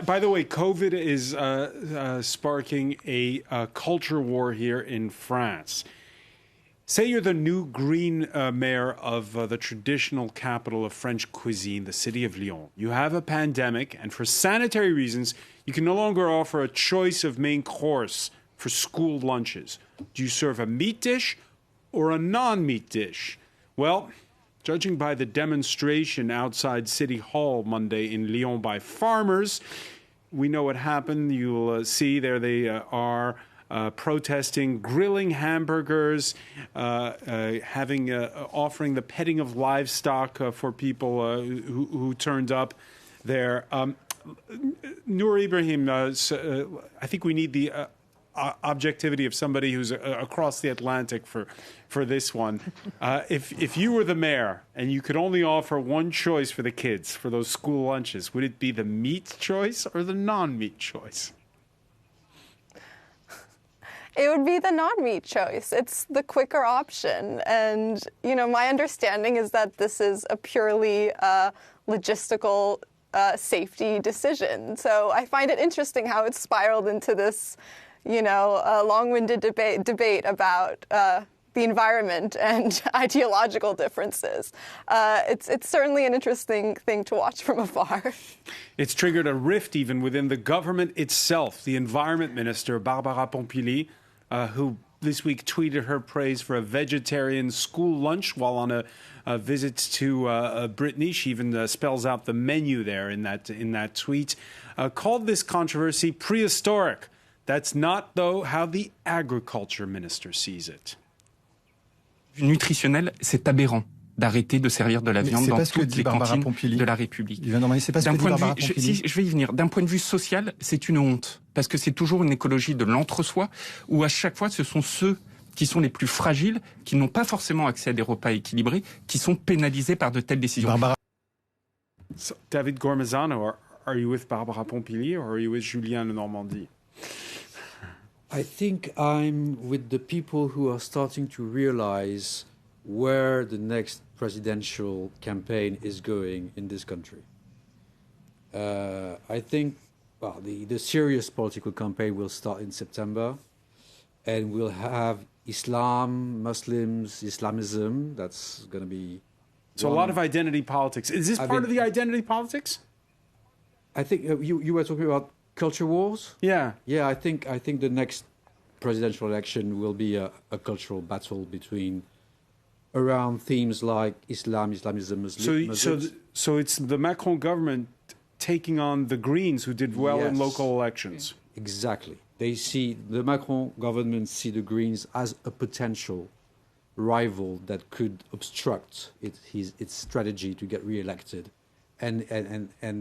By the way, COVID is sparking a culture war here in France. Say you're the new green mayor of the traditional capital of French cuisine, the city of Lyon. You have a pandemic, and for sanitary reasons, you can no longer offer a choice of main course for school lunches. Do you serve a meat dish or a non-meat dish? Well, judging by the demonstration outside City Hall Monday in Lyon by farmers, we know what happened. You'll see there they are protesting, grilling hamburgers, offering the petting of livestock for people who turned up there. Noor Ibrahim, I think we need the objectivity of somebody who's across the Atlantic for this one. If you were the mayor and you could only offer one choice for the kids for those school lunches, would it be the meat choice or the non-meat choice? It would be the non-meat choice. It's the quicker option. And, my understanding is that this is a purely logistical safety decision. So I find it interesting how it's spiraled into this, long-winded debate about the environment and ideological differences. It's certainly an interesting thing to watch from afar. It's triggered a rift even within the government itself. The environment minister, Barbara Pompili, who this week tweeted her praise for a vegetarian school lunch while on a visit to Brittany. She even spells out the menu there in that tweet. Called this controversy prehistoric. That's not, though, how the agriculture minister sees it. Nutritionnel, c'est aberrant d'arrêter de servir de la viande dans toutes les cantines de la République. Je vais y venir. D'un point de vue social, c'est une honte. Parce que c'est toujours une écologie de l'entre-soi où à chaque fois, ce sont ceux qui sont les plus fragiles, qui n'ont pas forcément accès à des repas équilibrés, qui sont pénalisés par de telles décisions. So, David Gormazano, are you with Barbara Pompili or are you with Julien Normandie? I think I'm with the people who are starting to realize where the next presidential campaign is going in this country. I think the serious political campaign will start in September, and we'll have Islam, Muslims, Islamism. That's going to be... So a lot of identity politics. Is this part of the identity politics? I think you were talking about culture wars? Yeah. Yeah, I think the next presidential election will be a cultural battle around themes like Islam, Islamism, Muslims. So it's the Macron government taking on the Greens who did well in local elections. Exactly. The Macron government see the Greens as a potential rival that could obstruct its strategy to get re-elected. And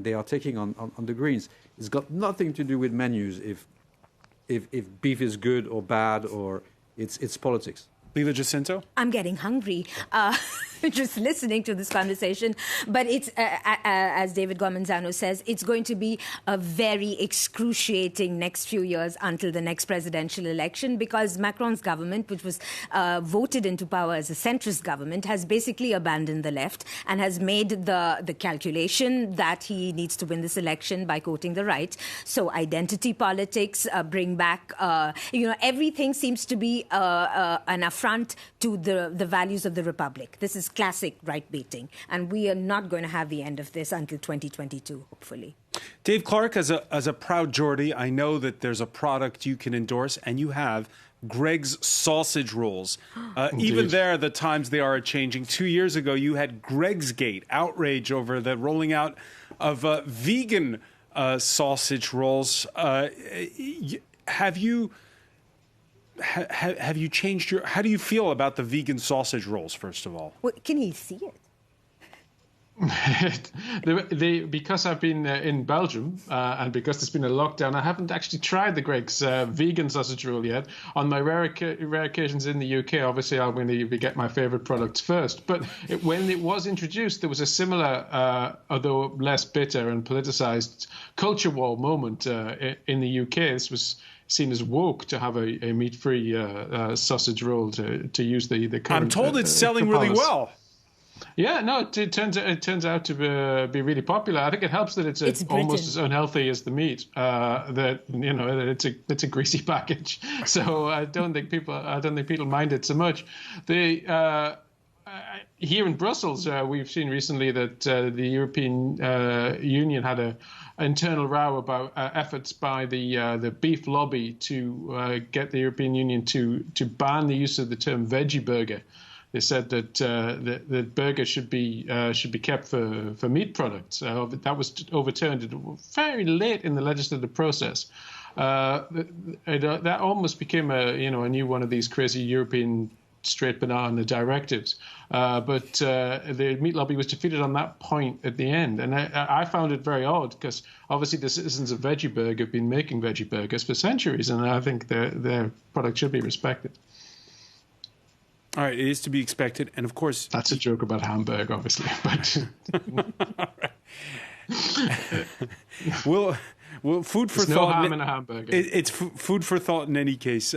they are taking on the Greens. It's got nothing to do with menus if beef is good or bad, or it's politics. Lila Jacinto? I'm getting hungry just listening to this conversation. But it's, as David Gormanzano says, it's going to be a very excruciating next few years until the next presidential election, because Macron's government, which was voted into power as a centrist government, has basically abandoned the left and has made the calculation that he needs to win this election by quoting the right. So identity politics, bring back, everything seems to be an affront to the values of the Republic. This is classic right-baiting, and we are not going to have the end of this until 2022, hopefully. Dave Clark, as a proud Geordie, I know that there's a product you can endorse, and you have Greg's sausage rolls. Even there, the times they are changing. 2 years ago, you had Greg's Gate, outrage over the rolling out of vegan sausage rolls. Have you changed your... How do you feel about the vegan sausage rolls, first of all? Well, can he see it? Because I've been in Belgium and because there's been a lockdown, I haven't actually tried the Greg's vegan sausage roll yet. On my rare occasions in the UK, obviously I'll really get my favourite products first. But when it was introduced, there was a similar, although less bitter and politicised, culture war moment in the UK. This was seen as woke to have a meat-free sausage roll to use the current... I'm told it's selling really well. Yeah, no, it turns out to be really popular. I think it helps that it's almost as unhealthy as the meat. That it's a greasy package, so I don't think people mind it so much. Here in Brussels, we've seen recently that the European Union had an internal row about efforts by the beef lobby to get the European Union to ban the use of the term veggie burger. They said that that burger should be kept for meat products. That was overturned very late in the legislative process. That almost became a new one of these crazy European straight banana directives. But the meat lobby was defeated on that point at the end. And I found it very odd because obviously the citizens of Veggie Burger have been making veggie burgers for centuries, and I think their product should be respected. All right, it is to be expected. And of course... That's a joke about Hamburg, obviously. But Well, food for There's thought. No ham in a hamburger. It's food for thought in any case.